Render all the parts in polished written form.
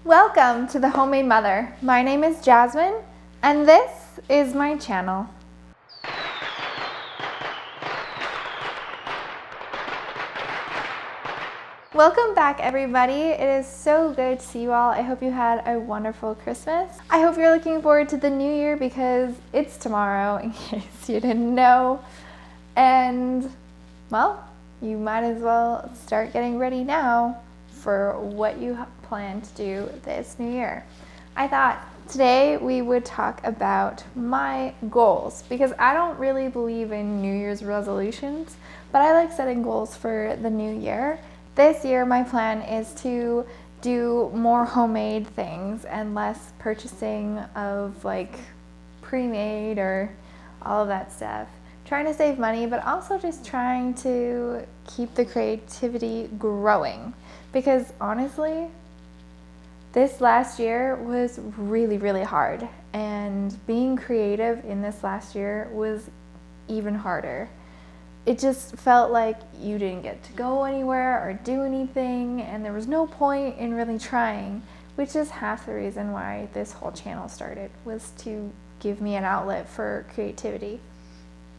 Welcome to The Homemade Mother. My name is Jasmine, and this is my channel. Welcome back, everybody. It is so good to see you all. I hope you had a wonderful Christmas. I hope you're looking forward to the new year because it's tomorrow, in case you didn't know. And, well, you might as well start getting ready now for what you plan to do this new year. I thought today we would talk about my goals because I don't really believe in New Year's resolutions, but I like setting goals for the new year. This year my plan is to do more homemade things and less purchasing of like pre-made or all of that stuff. Trying to save money, but also just trying to keep the creativity growing. Because honestly, this last year was really hard. And being creative in this last year was even harder. It just felt like you didn't get to go anywhere or do anything, and there was no point in really trying, which is half the reason why this whole channel started, was to give me an outlet for creativity.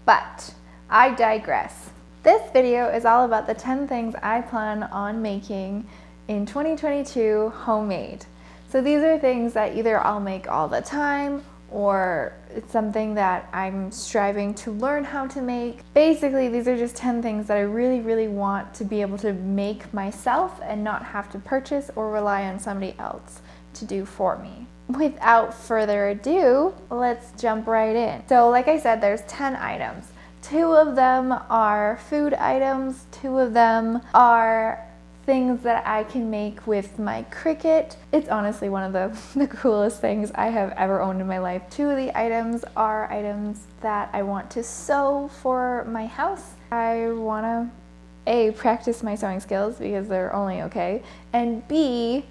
But I digress. This video is all about the 10 things I plan on making in 2022 homemade. So these are things that either I'll make all the time or it's something that I'm striving to learn how to make. Basically, these are just 10 things that I really want to be able to make myself and not have to purchase or rely on somebody else to do for me. Without further ado, let's jump right in. So like I said, there's 10 items. 2 of them are food items, 2 of them are things that I can make with my Cricut. It's honestly one of the coolest things I have ever owned in my life. 2 of the items are items that I want to sew for my house. I want to A, practice my sewing skills because they're only okay, and B,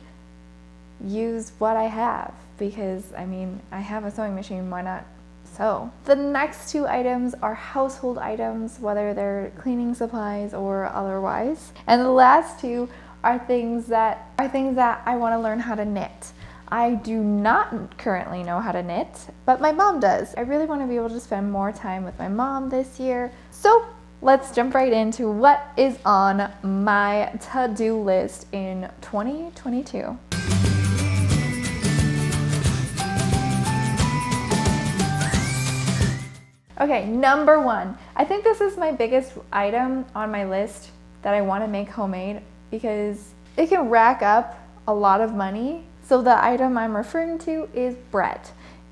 use what I have because I mean, I have a sewing machine, why not sew? The next 2 items are household items, whether they're cleaning supplies or otherwise. And the last 2 are things that I want to learn how to knit. I do not currently know how to knit, but my mom does. I really want to be able to spend more time with my mom this year. So let's jump right into what is on my to-do list in 2022. Okay, number 1. I think this is my biggest item on my list that I want to make homemade because it can rack up a lot of money. So the item I'm referring to is bread.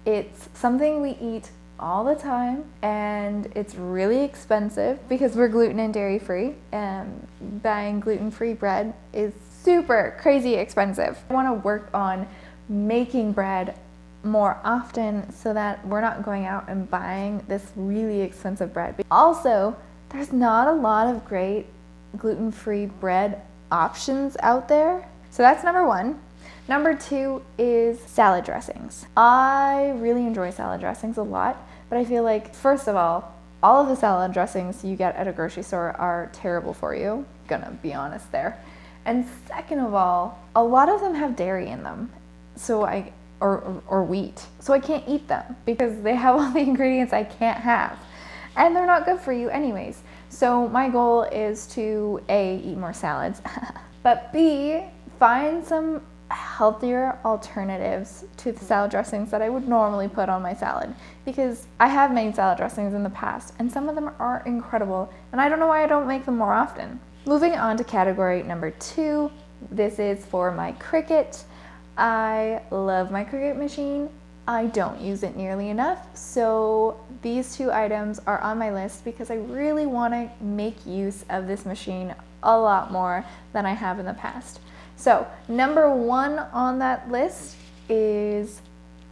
It's something we eat all the time and it's really expensive because we're gluten and dairy free, and buying gluten-free bread is super crazy expensive. I want to work on making bread more often so that we're not going out and buying this really expensive bread. Also, there's not a lot of great gluten-free bread options out there. So that's number 1. Number 2 is salad dressings. I really enjoy salad dressings a lot, but I feel like, first of all of the salad dressings you get at a grocery store are terrible for you. Gonna be honest there. And second of all, a lot of them have dairy in them. Or wheat. So I can't eat them because they have all the ingredients I can't have. And they're not good for you anyways. So my goal is to A, eat more salads, but B, find some healthier alternatives to the salad dressings that I would normally put on my salad, because I have made salad dressings in the past and some of them are incredible and I don't know why I don't make them more often. Moving on to category number 2, this is for my Cricut. I love my Cricut machine. I don't use it nearly enough, so these 2 items are on my list because I really want to make use of this machine a lot more than I have in the past. So number 1 on that list is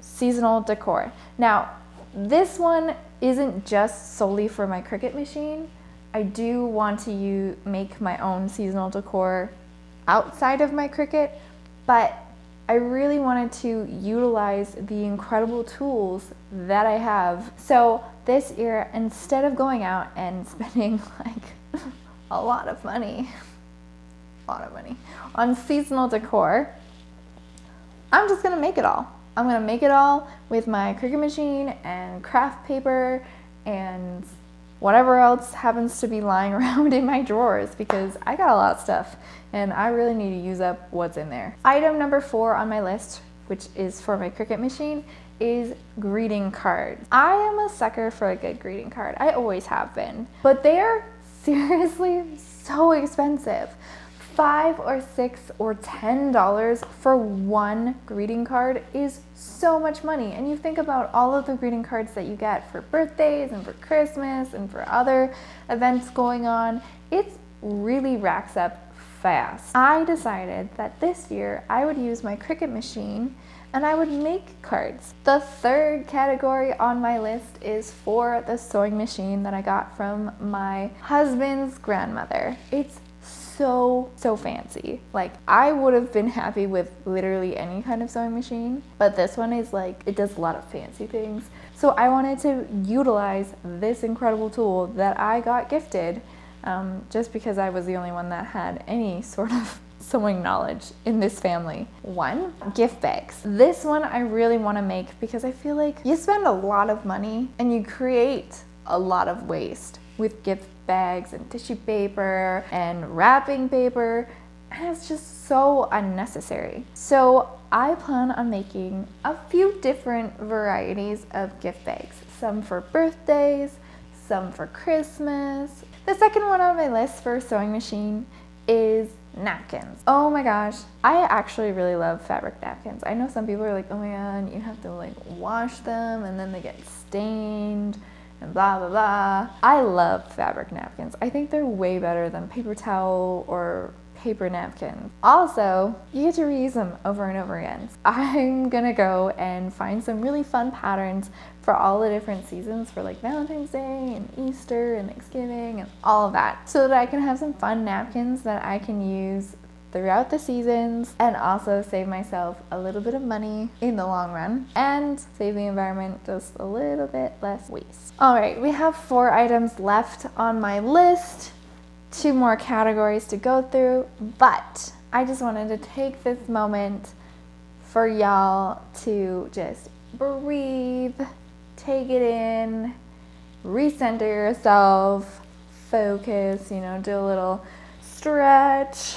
seasonal decor. Now, this one isn't just solely for my Cricut machine. I do want to make my own seasonal decor outside of my Cricut, but I really wanted to utilize the incredible tools that I have. So this year, instead of going out and spending like a lot of money on seasonal decor, I'm just gonna make it all. I'm gonna make it all with my Cricut machine and craft paper and whatever else happens to be lying around in my drawers, because I got a lot of stuff and I really need to use up what's in there. Item number 4 on my list, which is for my Cricut machine, is greeting cards. I am a sucker for a good greeting card. I always have been, but they are seriously so expensive. $5 or $6 or $10 for one greeting card is so much money. And you think about all of the greeting cards that you get for birthdays and for Christmas and for other events going on, it really racks up fast. I decided that this year I would use my Cricut machine and I would make cards. The third category on my list is for the sewing machine that I got from my husband's grandmother. It's so fancy. Like, I would have been happy with literally any kind of sewing machine, but this one is like, it does a lot of fancy things. So I wanted to utilize this incredible tool that I got gifted, just because I was the only one that had any sort of sewing knowledge in this family. 1, gift bags. This one I really want to make because I feel like you spend a lot of money and you create a lot of waste with gift bags and tissue paper and wrapping paper, and it's just so unnecessary. So I plan on making a few different varieties of gift bags, some for birthdays, some for Christmas. The second one on my list for a sewing machine is napkins. Oh my gosh, I actually really love fabric napkins. I know some people are like, oh my god, you have to like wash them and then they get stained and blah blah blah. I love fabric napkins. I think they're way better than paper towel or paper napkins. Also, you get to reuse them over and over again. I'm gonna go and find some really fun patterns for all the different seasons, for like Valentine's Day and Easter and Thanksgiving and all of that, so that I can have some fun napkins that I can use throughout the seasons and also save myself a little bit of money in the long run and save the environment just a little bit less waste. All right, we have 4 items left on my list, 2 more categories to go through, but I just wanted to take this moment for y'all to just breathe, take it in, recenter yourself, focus, do a little stretch,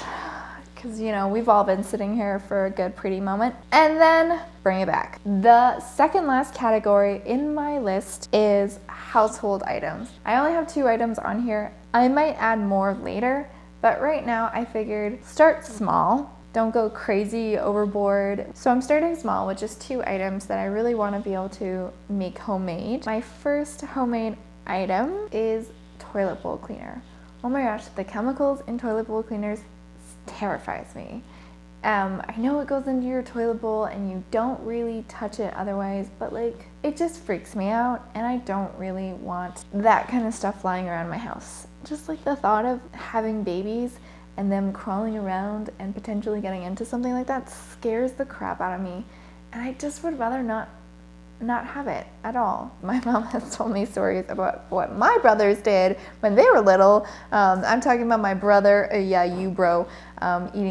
because we've all been sitting here for a good pretty moment, and then bring it back. The second last category in my list is household items. I only have 2 items on here. I might add more later, but right now I figured start small. Don't go crazy overboard. So I'm starting small with just 2 items that I really want to be able to make homemade. My first homemade item is toilet bowl cleaner. Oh my gosh, the chemicals in toilet bowl cleaners terrifies me. I know it goes into your toilet bowl and you don't really touch it otherwise, but like, it just freaks me out and I don't really want that kind of stuff flying around my house. Just like the thought of having babies and them crawling around and potentially getting into something like that scares the crap out of me, and I just would rather not have it at all. My mom has told me stories about what my brothers did when they were little. I'm talking about my brother, eating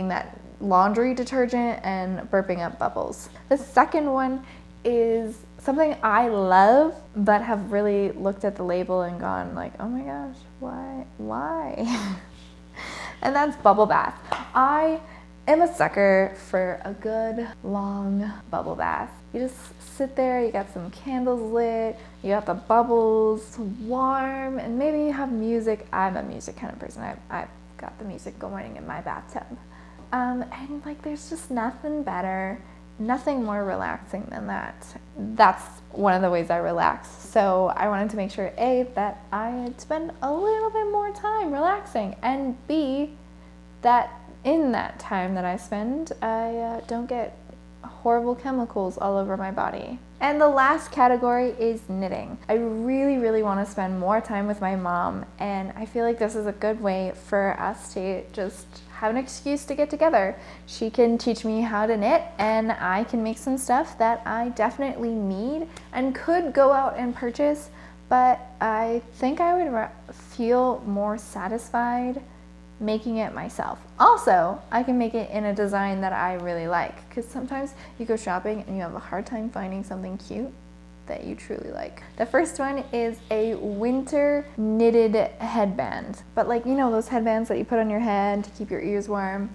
that laundry detergent and burping up bubbles. The second one is something I love, but have really looked at the label and gone like, oh my gosh, why? And that's bubble bath. I am a sucker for a good long bubble bath. You just sit there, you got some candles lit, you got the bubbles warm, and maybe you have music. I'm a music kind of person. I've got the music going in my bathtub. And like, there's just nothing better, nothing more relaxing than that. That's one of the ways I relax. So I wanted to make sure, A, that I'd spend a little bit more time relaxing, and B, that in that time that I spend, I don't get horrible chemicals all over my body. And the last category is knitting. I really want to spend more time with my mom, and I feel like this is a good way for us to just have an excuse to get together. She can teach me how to knit, and I can make some stuff that I definitely need and could go out and purchase, but I think I would feel more satisfied making it myself. Also, I can make it in a design that I really like, because sometimes you go shopping and you have a hard time finding something cute that you truly like. The first one is a winter knitted headband, but like, you know, those headbands that you put on your head to keep your ears warm.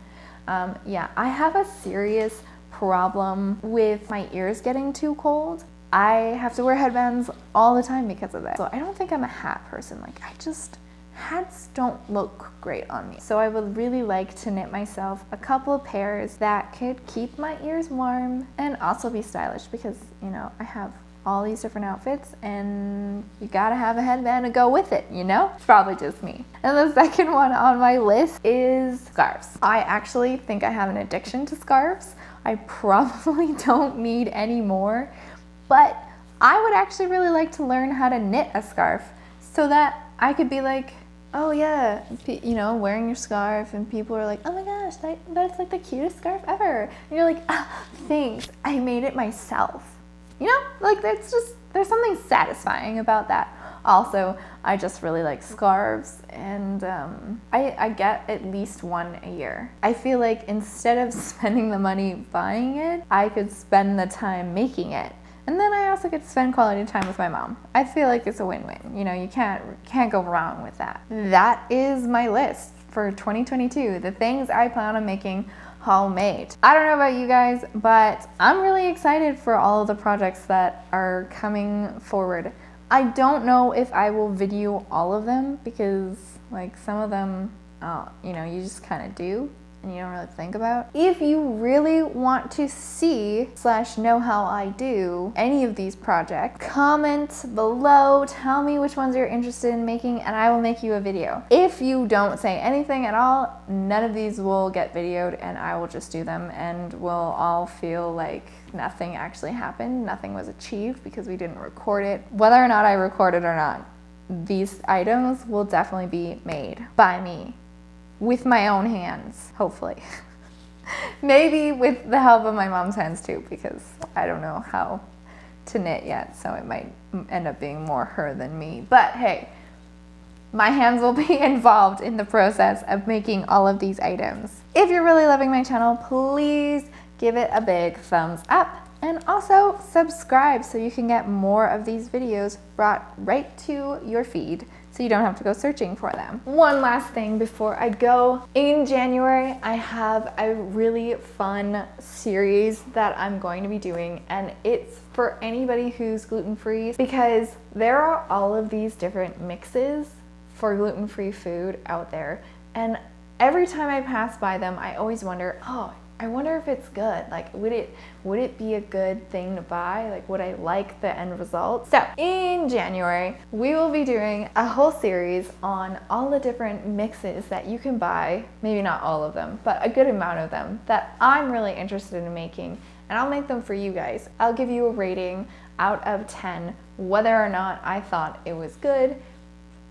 Yeah, I have a serious problem with my ears getting too cold. I have to wear headbands all the time because of that. So I don't think I'm a hat person. Like, hats don't look great on me. So I would really like to knit myself a couple of pairs that could keep my ears warm and also be stylish, because, you know, I have all these different outfits and you gotta have a headband to go with it, you know? It's probably just me. And the second one on my list is scarves. I actually think I have an addiction to scarves. I probably don't need any more, but I would actually really like to learn how to knit a scarf so that I could be like, oh yeah, you know, wearing your scarf and people are like, oh my gosh, that's like the cutest scarf ever. And you're like, ah, thanks, I made it myself. You know, like there's something satisfying about that. Also, I just really like scarves, and I get at least one a year. I feel like instead of spending the money buying it, I could spend the time making it. And then I also get to spend quality time with my mom. I feel like it's a win-win. You know, you can't go wrong with that. That is my list for 2022, the things I plan on making homemade. I don't know about you guys, but I'm really excited for all of the projects that are coming forward. I don't know if I will video all of them, because like some of them, you know, you just kind of do and you don't really think about. If you really want to see / know how I do any of these projects, comment below, tell me which ones you're interested in making, and I will make you a video. If you don't say anything at all, none of these will get videoed, and I will just do them, and we'll all feel like nothing actually happened, nothing was achieved because we didn't record it. Whether or not I record it or not, these items will definitely be made by me. With my own hands, hopefully. Maybe with the help of my mom's hands too, because I don't know how to knit yet, so it might end up being more her than me. But hey, my hands will be involved in the process of making all of these items. If you're really loving my channel, please give it a big thumbs up, and also subscribe so you can get more of these videos brought right to your feed, so you don't have to go searching for them. One last thing before I go. In January, I have a really fun series that I'm going to be doing, and it's for anybody who's gluten-free, because there are all of these different mixes for gluten-free food out there, and every time I pass by them, I always wonder, oh, I wonder if it's good. Like, would it be a good thing to buy? Like, would I like the end result? So in January, we will be doing a whole series on all the different mixes that you can buy, maybe not all of them, but a good amount of them that I'm really interested in making, and I'll make them for you guys. I'll give you a rating out of 10, whether or not I thought it was good,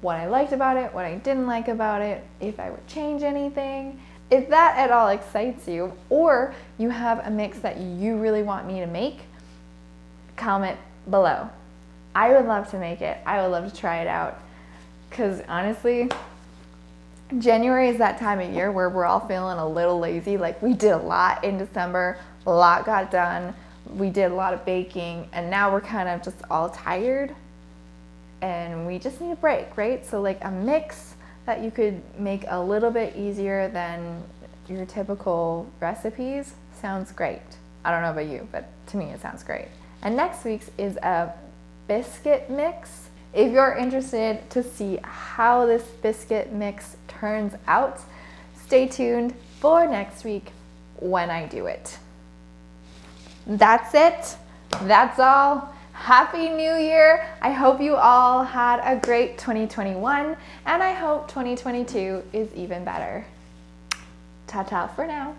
what I liked about it, what I didn't like about it, if I would change anything. If that at all excites you, or you have a mix that you really want me to make, comment below. I would love to make it. I would love to try it out, because honestly, January is that time of year where we're all feeling a little lazy. Like, we did a lot in December, a lot got done, we did a lot of baking, and now we're kind of just all tired and we just need a break, right? So like a mix that you could make a little bit easier than your typical recipes sounds great. I don't know about you, but to me it sounds great. And next week's is a biscuit mix. If you're interested to see how this biscuit mix turns out, stay tuned for next week when I do it. That's it. That's all. Happy New Year. I hope you all had a great 2021, and I hope 2022 is even better. Ta-ta for now.